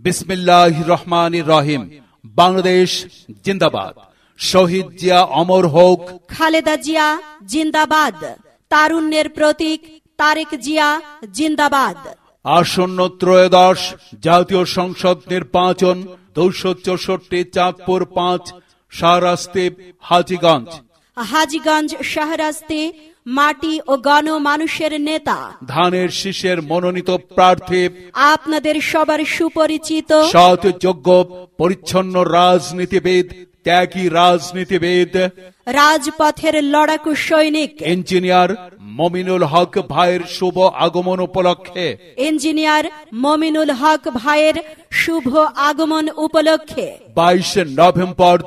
বিসমিল্লাহির রহমানির রহিম। বাংলাদেশ জিন্দাবাদ। শহীদ জিয়া অমর হোক। খালেদা জিয়া জিন্দাবাদ। তারুণ্যের প্রতীক তারেক জিয়া জিন্দাবাদ। আসন্ন ত্রয়োদশ জাতীয় সংসদ নির্বাচন 264 চাঁদপুর 5 শাহরাস্তি হাজীগঞ্জ। হাজীগঞ্জ শাহরাস্তি মাটি ও গণমানুষের নেতা ধানের শীষের মনোনীত প্রার্থী আপনাদের সবার সুপরিচিত সৎ যোগ্য পরিচ্ছন্ন রাজনীতিবিদ, ত্যাগী রাজনীতিবিদ, রাজপথের লড়াকু সৈনিক ইঞ্জিনিয়ার মমিনুল হক ভাইয়ের শুভ আগমন উপলক্ষে ইঞ্জিনিয়ার মমিনুল হক ভাইয়ের শুভ আগমন উপলক্ষে 22 নভেম্বর